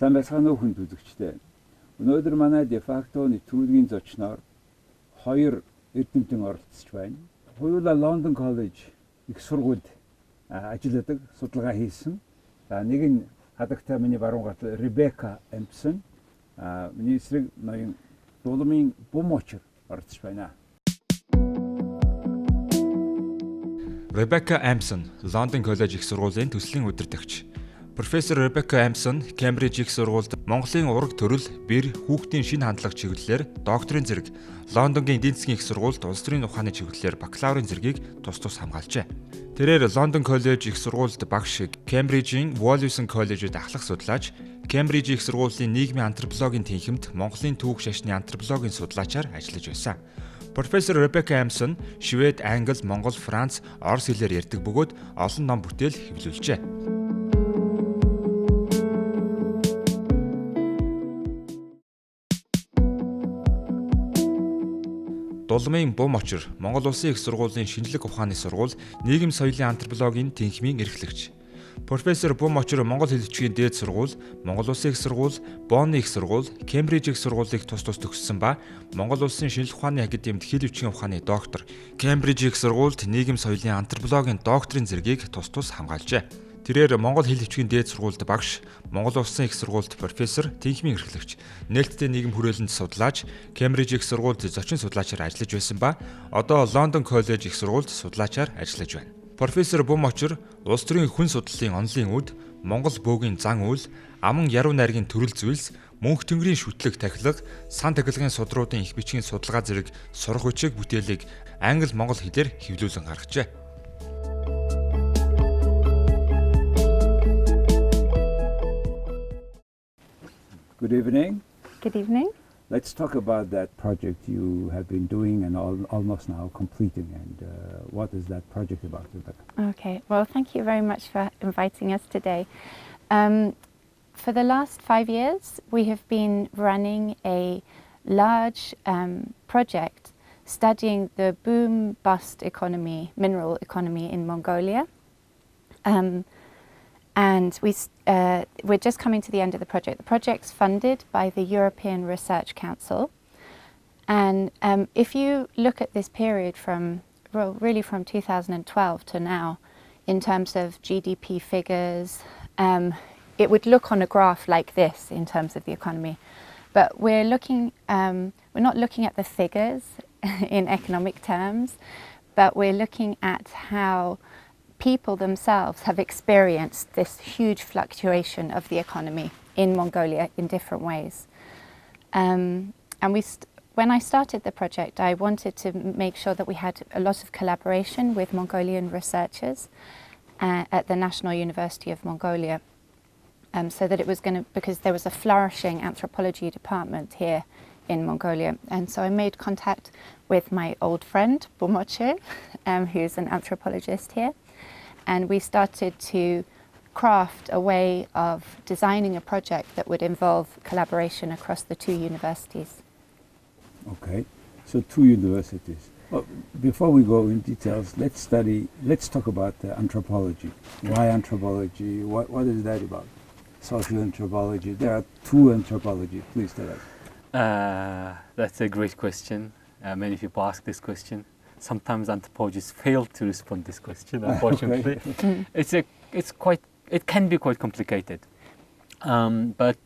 Сайн байцгаана уу хүн үзэгчдээ. Өнөөдөр манай дефактоны түүхийн зочноор хоёр эрдэмтэн оролцож байна. Хоёулаа Лондон Коллеж Их сургуульд ажилладаг, судалгаа хийсэн. За нэг нь хадагтай миний баруун гарт Ребекка Эмпсон, миний эсрэг ноён Дуламын Бум-Очир оролцож байна. Ребекка Эмпсон, Лондон Коллеж Их сургуулийн төслийн удирдагч. Профессор Ребекка Эмпсон Кембриж их сургуульд монголын ураг төрөл, бэр, хүүхдийн шинэ хандлага чиглэлээр докторийн зэрэг, Лондонгийн эдийн засгийн их сургуульд улс төрийн ухааны чиглэлээр бакалаврын зэргийг тус хамгаалжээ. Тэрээр Лондон Коллеж их сургуульд багш, Кембрижийн MUIS-ийн коллежид ахлах судлаач, Кембриж их сургуулийн нийгмийн антропологийн тэнхимд монголын түүх шашны антропологийн судлаачаар ажиллаж байсан. Профессор Ребекка Эмпсон Швед, Англи, Монгол, Франц, Орос хэлээр ярьдаг бөгөөд олон ном бүтээл хэвлүүлжээ. Дуламын Бум-Очир, Монгол Улсын их сургуулийн шинжлэх ухааны сургууль, нийгмийн соёлын антропологийн тэнхимийн эрхлэгч. Профессор Бум-Очир Монгол хэл бичгийн дээд сургууль, Монгол Улсын их сургууль, Bonny их сургууль, Кембриж их сургуулийг тус төгссөн ба Монгол Улсын шинжлэх ухааны академид хэл бичгийн ухааны доктор, Кембриж их сургуульд нийгмийн соёлын антропологийн докторийн зэргийг тус хамгаалжээ. Тэрээр Монгол хэл бичгийн дээд сургуульд багш, Монгол Улсын их сургуульд профессор, тэнхимийн эрхлэгч, нээлттэй нийгэм хүрээлэнд судлаач, Кембриж их сургуульд зочин судлаачаар ажиллаж байсан ба одоо Лондон Коллеж их сургуульд судлаачаар ажиллаж байна. Профессор Бум-Очир улс төрийн хүн судлалын онолын үд, Монгол бөөгийн зан үйл, аман яруу найргийн төрөл зүйлс, мөнх тэнгэрийн шүтлэг тахилга, сан тахилгын судруудын их бичгийн судалгаа зэрэг сурах хүчиг бүтээлийг англи монгол хэлээр хэвлүүлэн гаргажээ. Good evening. Good evening. Let's talk about that project you have been doing and almost now completing. And what is that project about, Rebecca? Okay, well, thank you very much for inviting us today. For the last 5 years, we have been running a large project studying the boom-bust economy, mineral economy in Mongolia. And we're just coming to the end of the project. The project's funded by the European Research Council. And if you look at this period from 2012 to now, in terms of GDP figures, it would look on a graph like this in terms of the economy. But we're not looking at the figures in economic terms, but we're looking at how people themselves have experienced this huge fluctuation of the economy in Mongolia in different ways. And when I started the project, I wanted to make sure that we had a lot of collaboration with Mongolian researchers at the National University of Mongolia, so that it was because there was a flourishing anthropology department here in Mongolia. And so I made contact with my old friend, Bum-Ochir, who's an anthropologist here. And we started to craft a way of designing a project that would involve collaboration across the two universities. Okay, so 2 universities. Well, before we go in details, let's talk about anthropology. Why anthropology? What is that about? Social anthropology. There are 2 anthropology. Please tell us. That's a great question. Many people ask this question. Sometimes anthropologists fail to respond to this question, unfortunately. It can be quite complicated. But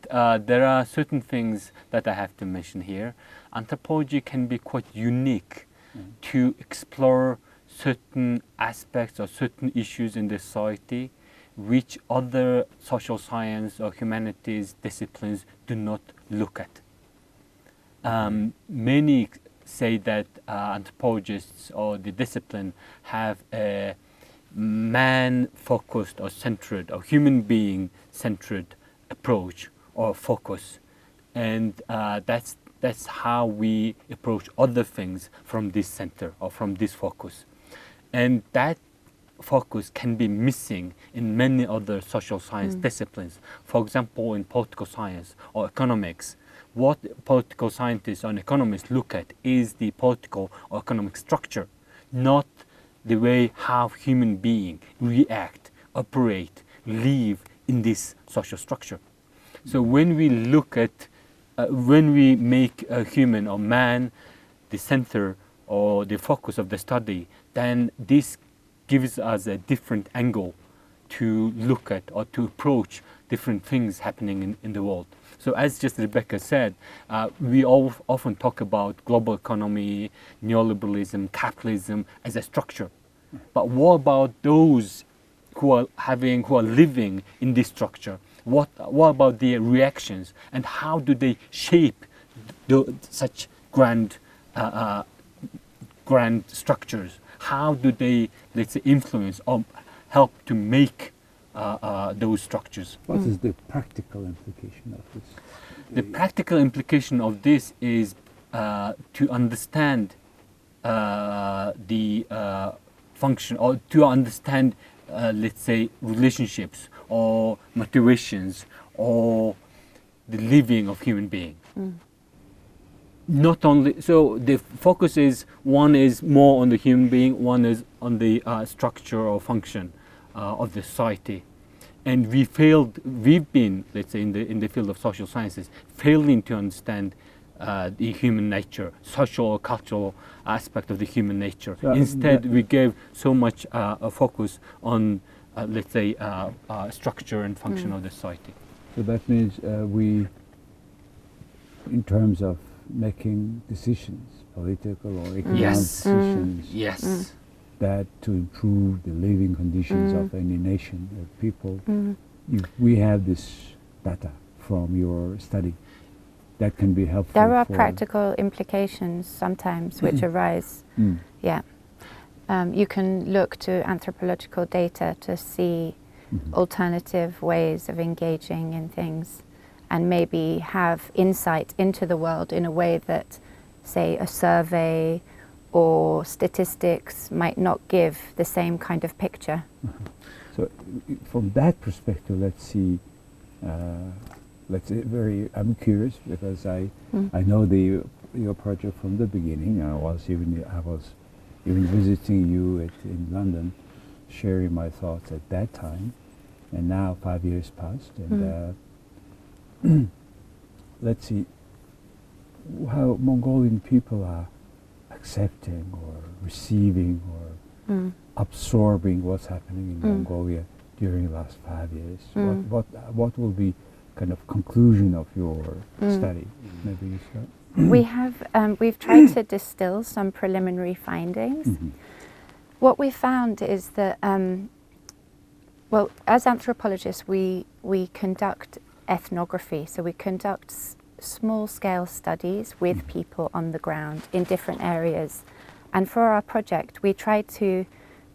there are certain things that I have to mention here. Anthropology can be quite unique to explore certain aspects or certain issues in the society which other social science or humanities disciplines do not look at. Many say that anthropologists or the discipline have a man-focused or centered or human being-centered approach or focus, and that's how we approach other things from this center or from this focus, and that focus can be missing in many other social science disciplines. For example, in political science or economics, what political scientists and economists look at is the political or economic structure, not the way how human beings react, operate, live in this social structure. So when we look at, when we make a human or man the center or the focus of the study, then this gives us a different angle to look at or to approach different things happening in the world. So as just Rebecca said, we often talk about global economy, neoliberalism, capitalism as a structure. But what about those who are living in this structure? What about their reactions, and how do they shape such grand structures? How do they, let's say, influence or help to make those structures? What is the practical implication of this? The practical implication of this is to understand the function, or to understand, let's say, relationships or motivations or the living of human being. Not only, so the focus is, one is more on the human being, one is on the structure or function of the society. And we've been, let's say, in the field of social sciences, failing to understand the human nature, social or cultural aspect of the human nature. So instead, we gave so much a focus on, let's say, structure and function of the society. So that means we, in terms of making decisions, political or economic decisions, that to improve the living conditions of any nation or people, we have this data from your study that can be helpful. There are practical implications sometimes which arise. Yeah. You can look to anthropological data to see alternative ways of engaging in things, and maybe have insight into the world in a way that, say, a survey or statistics might not give the same kind of picture. So from that perspective, let's see, I'm curious because I know your project from the beginning. I was even visiting you in London, sharing my thoughts at that time, and now 5 years passed, and let's see how Mongolian people are accepting or receiving or absorbing what's happening in Mongolia during the last 5 years. What will be kind of conclusion of your study? Maybe you start. We've tried to distill some preliminary findings. What we found is that, well, as anthropologists, we conduct ethnography, so we conduct small-scale studies with people on the ground in different areas. And for our project, we tried to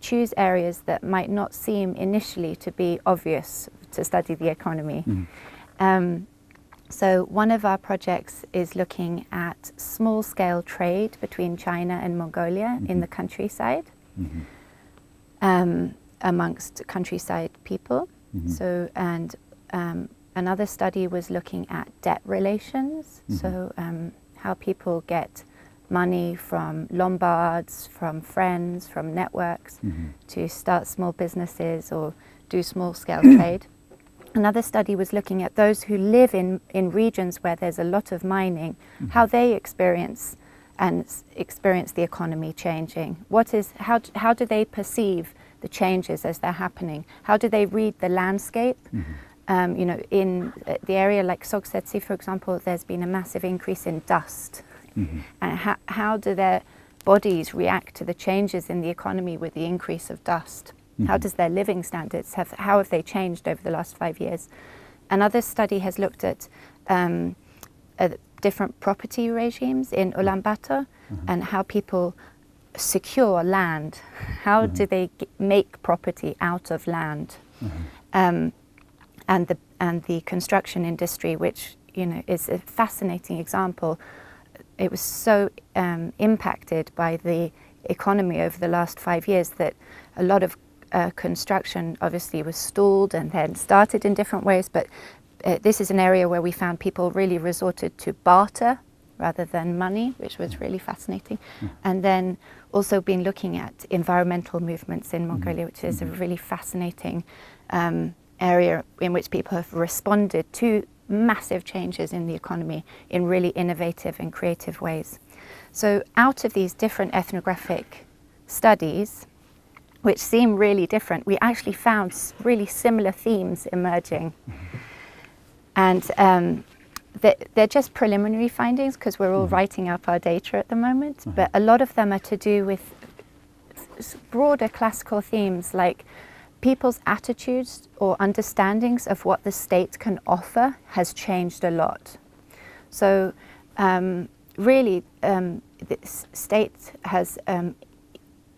choose areas that might not seem initially to be obvious to study the economy. So one of our projects is looking at small-scale trade between China and Mongolia in the countryside, amongst countryside people. So, and another study was looking at debt relations, so how people get money from Lombards, from friends, from networks to start small businesses or do small-scale trade. Another study was looking at those who live in regions where there's a lot of mining, how they experience the economy changing. How do they perceive the changes as they're happening? How do they read the landscape? You know, in the area like Sogsetsi, for example, there's been a massive increase in dust. And how do their bodies react to the changes in the economy with the increase of dust? How does their living standards how have they changed over the last 5 years? Another study has looked at different property regimes in Ulaanbaatar and how people secure land. How do they make property out of land? And the construction industry, which, you know, is a fascinating example. It was so impacted by the economy over the last 5 years that a lot of construction obviously was stalled and then started in different ways, but this is an area where we found people really resorted to barter rather than money, which was really fascinating. And then also been looking at environmental movements in Mongolia, which is a really fascinating area in which people have responded to massive changes in the economy in really innovative and creative ways. So out of these different ethnographic studies, which seem really different, we actually found really similar themes emerging. And they're just preliminary findings because we're all writing up our data at the moment, but a lot of them are to do with broader classical themes like people's attitudes or understandings of what the state can offer has changed a lot. So really the state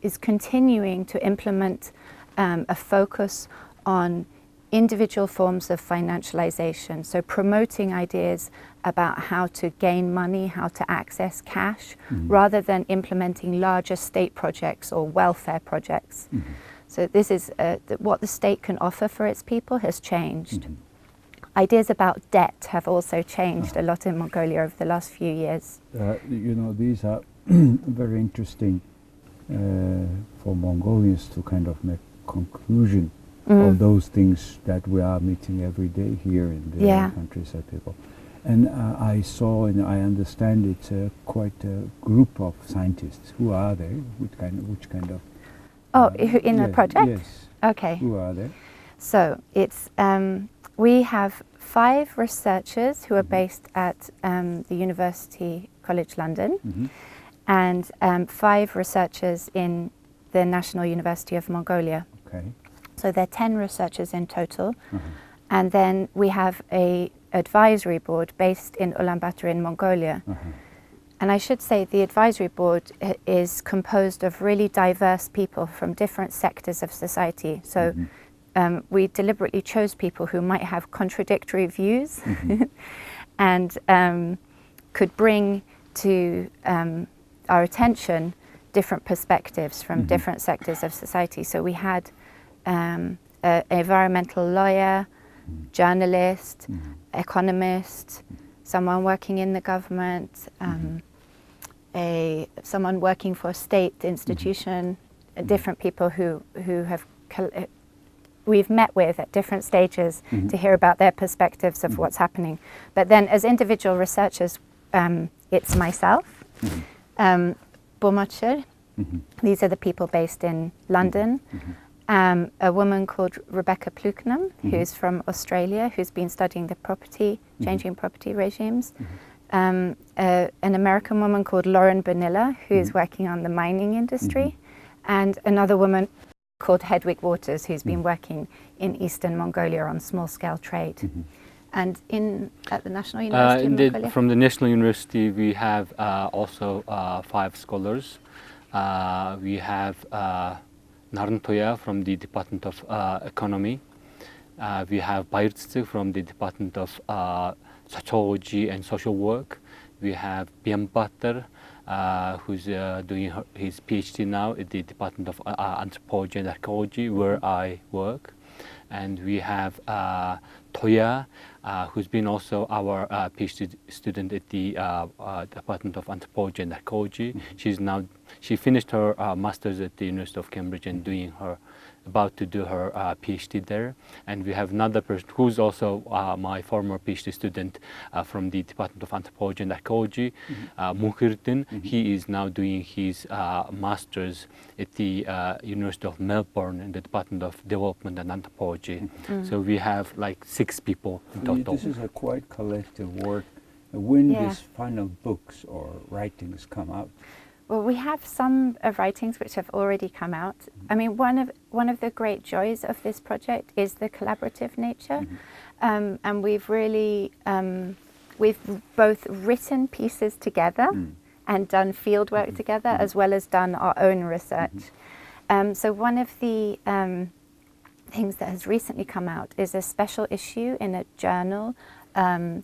is continuing to implement a focus on individual forms of financialization, so promoting ideas about how to gain money, how to access cash, rather than implementing larger state projects or welfare projects. So this is what the state can offer for its people has changed. Ideas about debt have also changed a lot in Mongolia over the last few years. You know, these are very interesting for Mongolians to kind of make conclusion of those things that we are meeting every day here in the countryside people. And I saw and I understand it's quite a group of scientists. Who are they? Which kind of? Oh, in the project? Yes. Okay. Who are they? So it's we have 5 researchers who are based at the University College London, and 5 researchers in the National University of Mongolia. Okay. So there are 10 researchers in total. And then we have a advisory board based in Ulaanbaatar in Mongolia. And I should say the advisory board is composed of really diverse people from different sectors of society. So we deliberately chose people who might have contradictory views and could bring to our attention different perspectives from different sectors of society. So we had an environmental lawyer, journalist, economist, someone working in the government, someone working for a state institution, different people who have we've met with at different stages to hear about their perspectives of what's happening. But then as individual researchers, it's myself, Bum-Ochir. These are the people based in London. A woman called Rebekka who's from Australia, who's been studying the property, changing property regimes. An American woman called Lauren Bonilla, who's working on the mining industry. And another woman called Hedwig Waters, who's been working in Eastern Mongolia on small-scale trade. And at the National University of Mongolia? From the National University, we have also 5 scholars. We have Narntoya from the Department of Economy. We have Bayirtsig from the Department of Sociology and Social Work. We have Biambatar, who's doing his PhD now at the Department of Anthropology and Archaeology, where I work. And we have Toya, who's been also our PhD student at the Department of Anthropology and Archaeology. She finished her master's at the University of Cambridge and about to do her PhD there. And we have another person who's also my former PhD student from the Department of Anthropology and Archaeology, Mukhirtin. He is now doing his master's at the University of Melbourne in the Department of Development and Anthropology. So we have like 6 people in total. This is a quite collective work. When these final books or writings come out? Well, we have some writings which have already come out. I mean, one of the great joys of this project is the collaborative nature, and we've really we've both written pieces together and done field work together, as well as done our own research. So one of the things that has recently come out is a special issue in a journal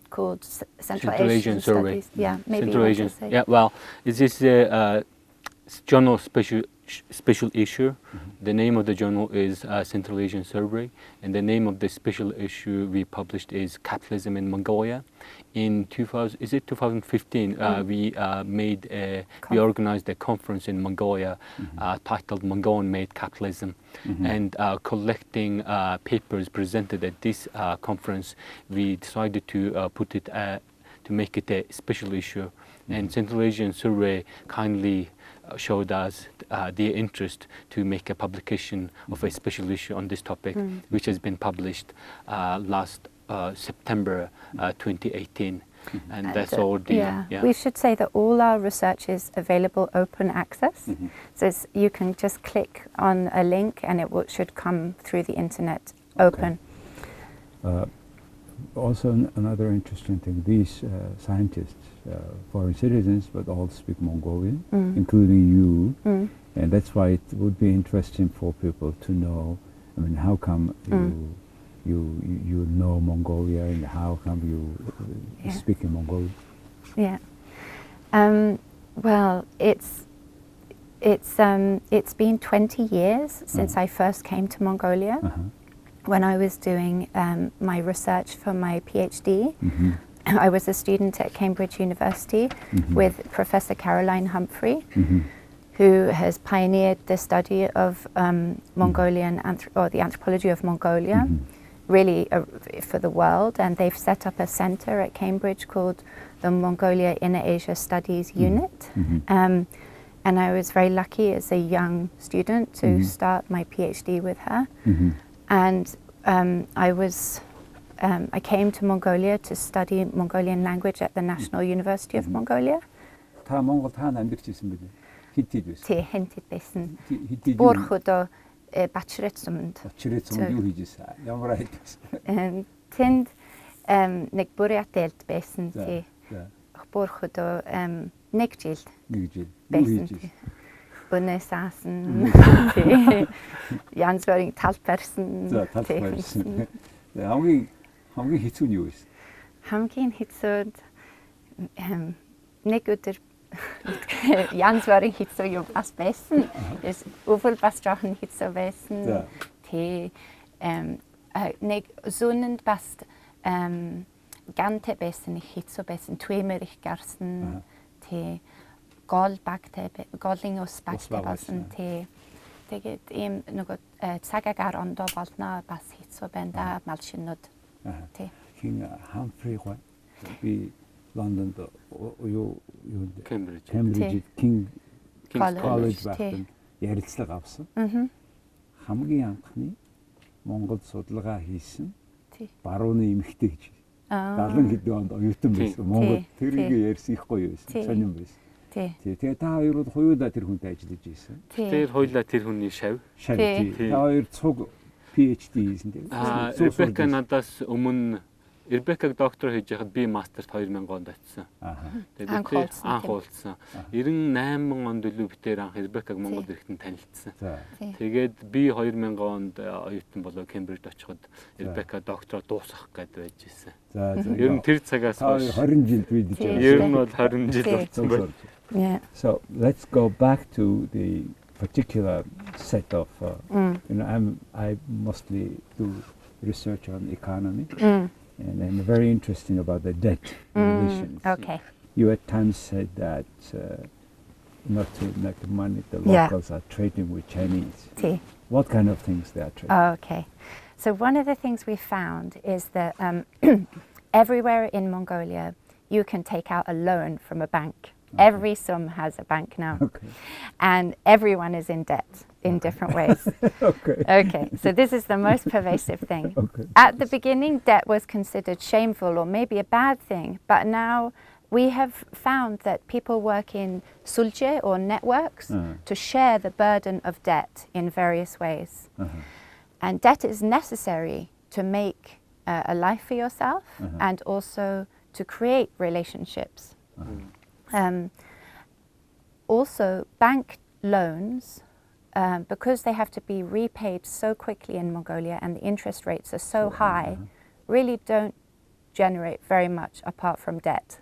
called Central Asian Survey. Studies. Yeah, maybe Central Asian. Yeah, well, this is journal special issue. The name of the journal is Central Asian Survey, and the name of the special issue we published is Capitalism in Mongolia. In 2015, we organized a conference in Mongolia titled Mongolian-Made Capitalism, and collecting papers presented at this conference, we decided to put it to make it a special issue. And Central Asian Survey kindly showed us their interest to make a publication of a special issue on this topic, which has been published last September 2018. And that's all the... We should say that all our research is available open access. So you can just click on a link and it should come through the internet open. Also, another interesting thing, these scientists, foreign citizens, but all speak Mongolian, including you, and that's why it would be interesting for people to know, I mean, how come you know Mongolia, and how come you speak in Mongolian? Yeah. Well, it's been 20 years since I first came to Mongolia. When I was doing my research for my PhD, I was a student at Cambridge University with Professor Caroline Humphrey, who has pioneered the study of Mongolian or the anthropology of Mongolia, really for the world. And they've set up a center at Cambridge called the Mongolia Inner Asia Studies Unit. And I was very lucky as a young student to start my PhD with her. And I came to Mongolia to study Mongolian language at the National University of Mongolia. 다 몽골 다 남들지 있습니다. 히티도 있어요. Тий, хэнтэд байсан. 히티도. Буурхудо бачрэт суманд. Бачрэт суманд юу хийж байсан? Ямар хайд байсан? Тэнд нэг бүрэтэлд байсан. Тий. Буурхудо нэг жил. Нэг жил. Байсан. Өнөөс аасан. Тий. Янз бүрийн тал барьсан. За, тал барьсан. хамгийн хэцүү нь юу вэ? Хамгийн хэцүүд нэг өдөр янз бүрийн хэцүү юм бас байсан. Өвөл бас жоохон хэцүү байсан. Тий. Нэг зүүнэнд бас гантэй байсан хэцүү байсан. Твэмэр их гарсан. Тий. Гол багтай голын ус багтай болсон. Тий. Тэгээд ийм нөгөө цагаагаар ондоо болно бас хэцүү байна да мал шинүүд. Тий. Хин Humphrey гоо би Лондонд юу Cambridge King's College Тий. багтан ярилцлага авсан. Хамгийн анхны Монгол судалгаа хийсэн барууны эмэгтэй гэж 70 хэдэн онд оюутан байсан. Монгол тэрийг ярьсан их гоё байсан. Сонирн байсан. Тэгээ та хоёр хоёулаа тэр хүнтэй ажиллаж байсан. Тэр хоёулаа тэр хүний шав. Та хоёр цуг PhD хийсэн тийм. Ребекка надаас өмнө Ребеккаг доктор хийж байхад би мастерт 2000 онд очсон. Тэгээд анх уулзсан. 98 онд илүү битээр анх Ребеккаг Монголд ирэхдээ танилцсан. Тэгээд би 2000 онд оюутан болоо Кембрижд очиход Ребекка доктороо дуусгах гээд байж ирсэн. Ер нь тэр цагаас 20 жил бид хийж байгаа. Ер нь бол 20 жил болсон байна. Yeah. So let's go back to the particular set of I mostly do research on economy. And I'm very interested about the debt relations. Okay. You at times said that not to make the money, the locals are trading with Chinese. What kind of things they are trading? Okay. So one of the things we found is that everywhere in Mongolia you can take out a loan from a bank. Every sum has a bank now. And everyone is in debt in different ways. Okay, so this is the most pervasive thing. At the beginning, debt was considered shameful or maybe a bad thing, but now we have found that people work in sulje or networks to share the burden of debt in various ways. And debt is necessary to make a life for yourself and also to create relationships. Also, bank loans, because they have to be repaid so quickly in Mongolia and the interest rates are so high, really don't generate very much apart from debt.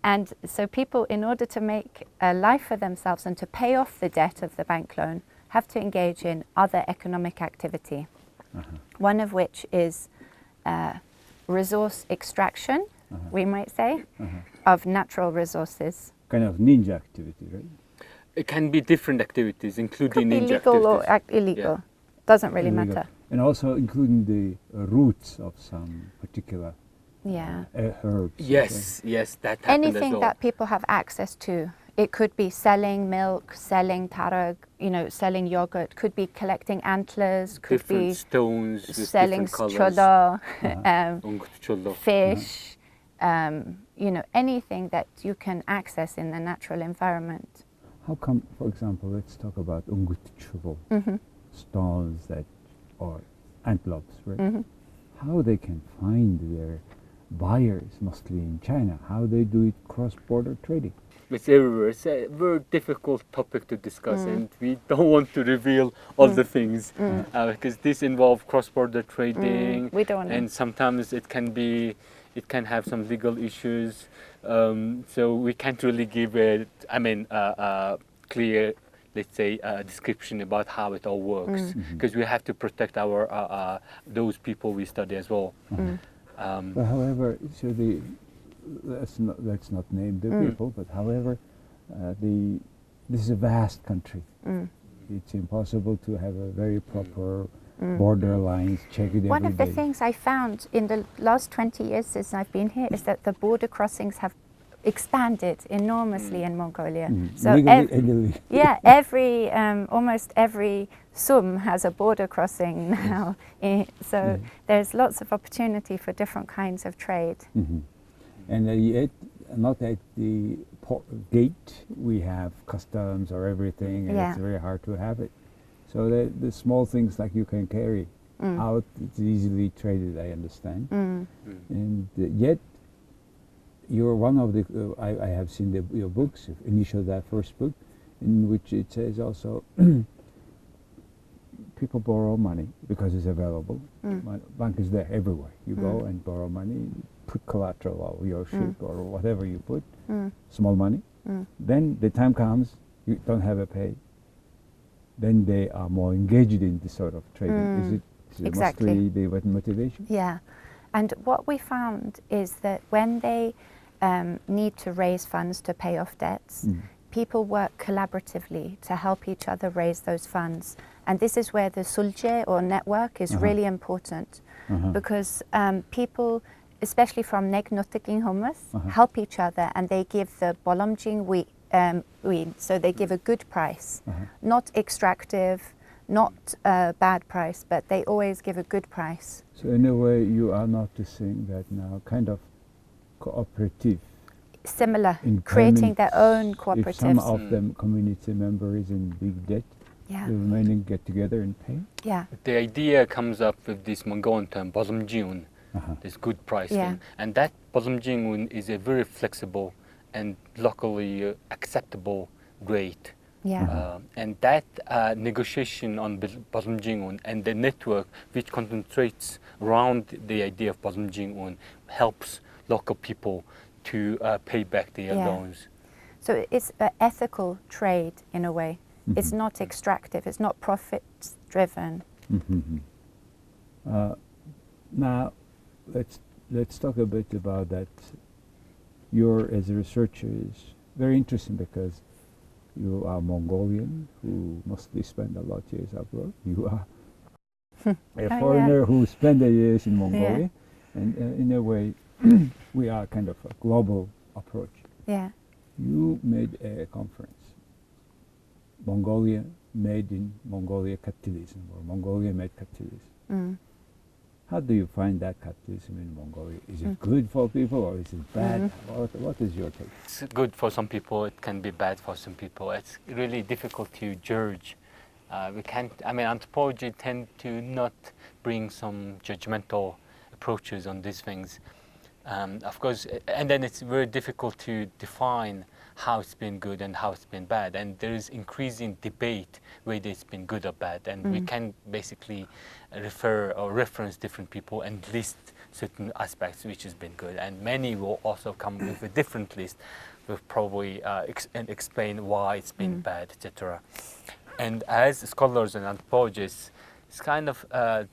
And so people, in order to make a life for themselves and to pay off the debt of the bank loan, have to engage in other economic activity. One of which is resource extraction, we might say, of natural resources. Kind of ninja activity, right? It can be different activities, including Could be ninja legal activities. or illegal. Yeah. Doesn't really Illegal. matter. And also including the roots of some particular Yeah. herbs. Yes, yes, that happened as Anything well. that people have access to. It could be selling milk, selling tarag, selling yogurt. Could be collecting antlers. Could Different be stones with selling different colours. cholo, fish. Anything that you can access in the natural environment. How come, for example, let's talk about ungutchulo, stones that or antelopes, right? How they can find their buyers, mostly in China, how they do it cross-border trading. It's everywhere. It's a very difficult topic to discuss, and we don't want to reveal all the things because this involves cross-border trading, We don't want and sometimes it can have some legal issues. So we can't really give a clear, let's say, description about how it all works because we have to protect our those people we study as well. But however, so let's not name the people, but however, this is a vast country. It's impossible to have a very proper border lines, check it One every of the day. things I found in the last 20 years since I've been here is that the border crossings have expanded enormously in Mongolia. So Legally and illegally. almost every sum has a border crossing now. So there's lots of opportunity for different kinds of trade. And yet, not at the gate, we have customs or everything, and it's very hard to have it. So the small things like you can carry out, it's easily traded, I understand. And yet, you're one of the, I have seen your books, initial that first book, in which it says also, people borrow money because it's available. Bank is there everywhere. You go and borrow money, put collateral of your ship or whatever you put, small money. Then the time comes, you don't have a pay. Then they are more engaged in this sort of trading. Is it Exactly. mostly the motivation? Yeah. And what we found is that when they need to raise funds to pay off debts, people work collaboratively to help each other raise those funds. And this is where the sulje or network is really important because people, especially from Udирдагч help each other and they give the Bolamjing wheat, so they give a good price, not extractive, not a bad price, but they always give a good price. So in a way, you are noticing that now kind of cooperative. Similar, In creating their own If some cooperatives. of them community member is in big debt, Yeah, the remaining get together and pay. yeah, The idea comes up with this Mongolian term, bolamjiun, this good price Yeah. thing. And that bolamjiun is a very flexible and locally acceptable rate. yeah. And that negotiation on bolamjiun and the network which concentrates around the idea of bolamjiun helps local people to pay back their Yeah. loans. So it's an ethical trade in a way. It's not extractive, it's not profit driven. Now, let's talk a bit about that. You're, as a researcher, is very interesting because you are Mongolian who mostly spend a lot of years abroad. You are a foreigner who spent the years in Mongolia, and in a way, we are kind of a global approach. Yeah. You made a conference, Mongolia made in Mongolia capitalism, or Mongolia made capitalism. How do you find that capitalism in Mongolia? Is it good for people or is it bad? What is your take? It's good for some people, it can be bad for some people. It's really difficult to judge. We can't, anthropology tend to not bring some judgmental approaches on these things. Of course, and then it's very difficult to define how it's been good and how it's been bad. And there is increasing debate whether it's been good or bad. And we can basically refer or reference different people and list certain aspects which has been good, and many will also come with a different list, will probably and explain why it's been bad, etc. And as scholars and anthropologists, it's kind of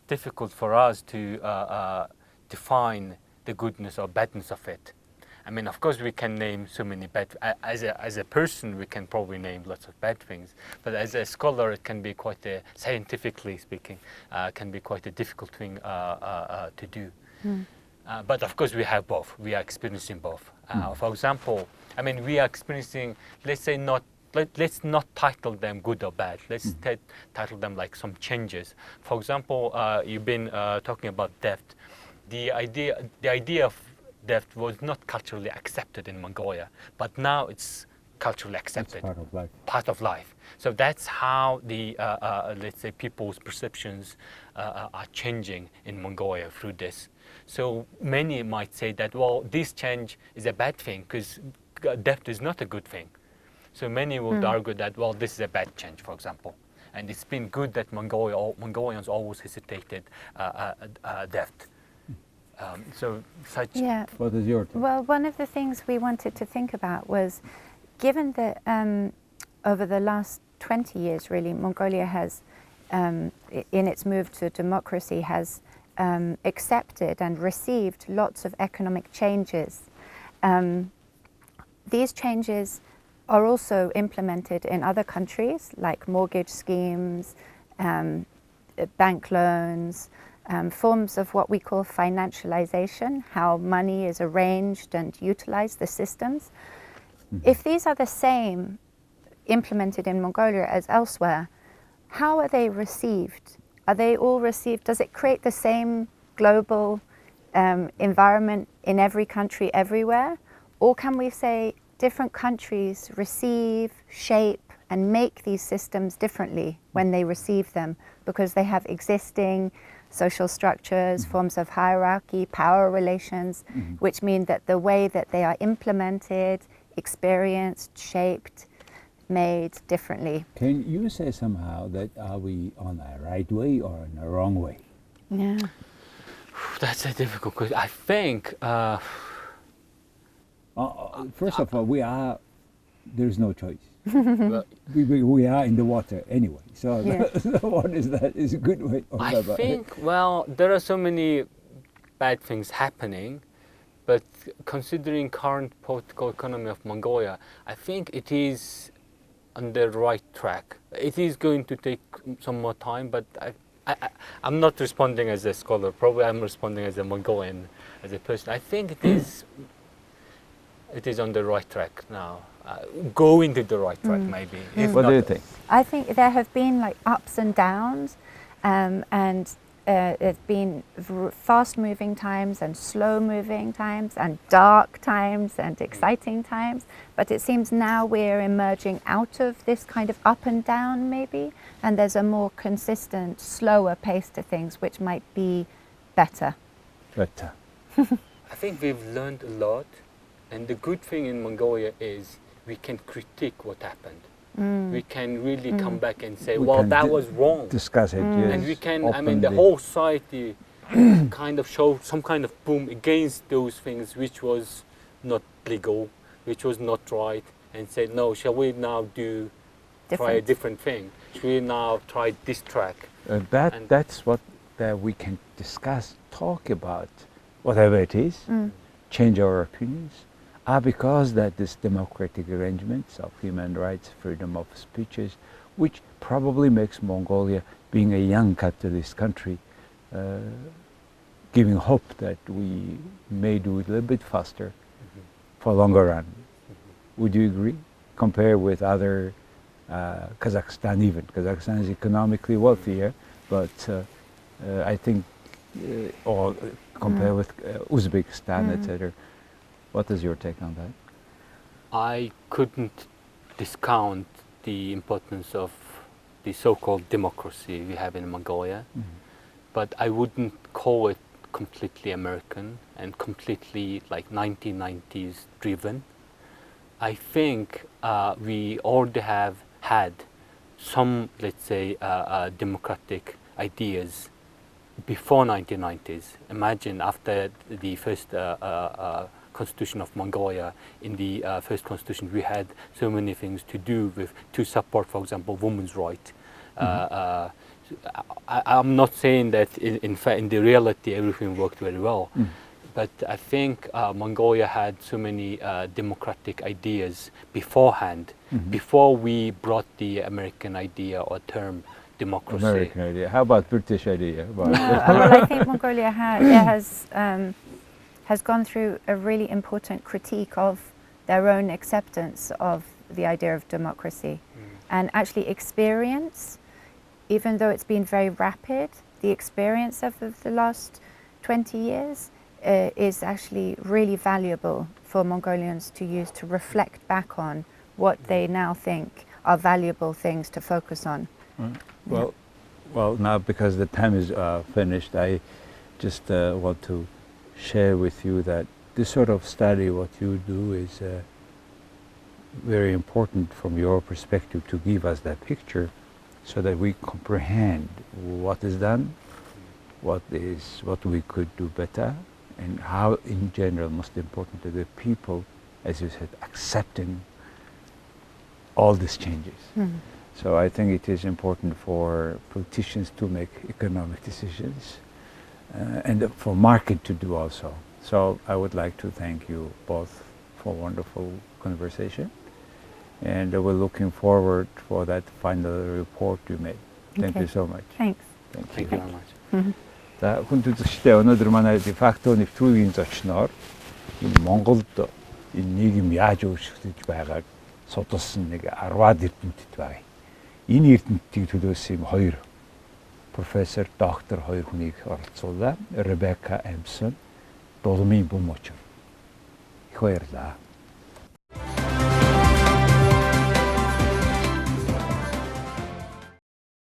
difficult for us to define the goodness or badness of it. I mean, of course, we can name so many bad. As a person, we can probably name lots of bad things. But as a scholar, it can be quite a, scientifically speaking, can be quite a difficult thing to do. But of course, we have both. We are experiencing both. For example, I mean, we are experiencing. Let's say not. Let's not title them good or bad. Let's title them like some changes. For example, you've been talking about theft. The idea of theft was not culturally accepted in Mongolia, but now it's culturally accepted. It's part of life. Part of life. So that's how the let's say people's perceptions are changing in Mongolia through this. So many might say that, well, this change is a bad thing because theft is not a good thing. So many would argue that, well, this is a bad change, for example. And it's been good that Mongolians always hesitated theft. So such. Yeah. What is your take? Well, one of the things we wanted to think about was, given that over the last 20 years, really, Mongolia has, in its move to democracy, has accepted and received lots of economic changes. These changes are also implemented in other countries, like mortgage schemes, bank loans, forms of what we call financialization, how money is arranged and utilized, the systems. If these are the same implemented in Mongolia as elsewhere, how are they received? Are they all received? Does it create the same global environment in every country everywhere? Or can we say different countries receive, shape, and make these systems differently when they receive them because they have existing social structures, forms of hierarchy, power relations, which mean that the way that they are implemented, experienced, shaped, made differently. Can you say somehow that are we on the right way or on the wrong way? Yeah. That's a difficult question. I think. First of all, there's no choice. Well, we are in the water anyway. So, Yeah. so what is that? Is a good way or I bad? think, well, there are so many bad things happening, but considering current political economy of Mongolia, I think it is on the right track. It is going to take some more time, but I'm not responding as a scholar. Probably I'm responding as a Mongolian, as a person. I think it is on the right track now. Going to the right track, maybe. If What do not- you think? I think there have been like ups and downs, and there's been fast-moving times and slow-moving times and dark times and exciting times. But it seems now we're emerging out of this kind of up and down, maybe, and there's a more consistent, slower pace to things, which might be better. But I think we've learned a lot, and the good thing in Mongolia is we can critique what happened. We can really come back and say, We well, can that was wrong. discuss it, yes. And we can, I mean, the openly. whole society kind of show some kind of boom against those things which was not legal, which was not right, and say, no, shall we now try a different thing? Shall we now try this track? And- That's what we can discuss, talk about, whatever it is, change our opinions, because that this democratic arrangements of human rights, freedom of speeches, which probably makes Mongolia, being a young capitalist country, giving hope that we may do it a little bit faster for longer run. Would you agree? Compare with other Kazakhstan even. Kazakhstan is economically wealthier, but I think, or compare with Uzbekistan, etc. What is your take on that? I couldn't discount the importance of the so-called democracy we have in Mongolia, but I wouldn't call it completely American and completely like 1990s driven. I think we already have had some, let's say, democratic ideas before 1990s. Imagine after the first constitution of Mongolia, in the first constitution, we had so many things to do with, to support, for example, women's rights. I'm not saying that in fact, in the reality, everything worked very well. But I think Mongolia had so many democratic ideas beforehand, before we brought the American idea or term democracy. American idea. How about British idea? Well, I think Mongolia has gone through a really important critique of their own acceptance of the idea of democracy, and actually experience, even though it's been very rapid, the experience of the last 20 years is actually really valuable for Mongolians to use to reflect back on what they now think are valuable things to focus on. Well, now because the time is finished, I just want to share with you that this sort of study, what you do, is very important from your perspective to give us that picture, so that we comprehend what is done, what we could do better, and how, in general, most important to the people, as you said, accepting all these changes. So I think it is important for politicians to make economic decisions, and for market to do also. So I would like to thank you both for a wonderful conversation, and we're looking forward for that final report you made. Thank you so much. Thanks. Thank you very much. За хүн үзэгчдээ өнөөдөр манай дефакто нэвтрүүлгийн зочноор энэ Монголд энэ нийгэм яаж өөрчлөгдөж байгааг судалсан нэг 10-аад эрдэмтэд байна. Энэ эрдэмтдийг төлөөсөн юм хоёр профессор, доктор хоёр хүнийг оролцууллаа. Ребекка Эмпсон, Дуламын Бум-Очир. Их баярлалаа.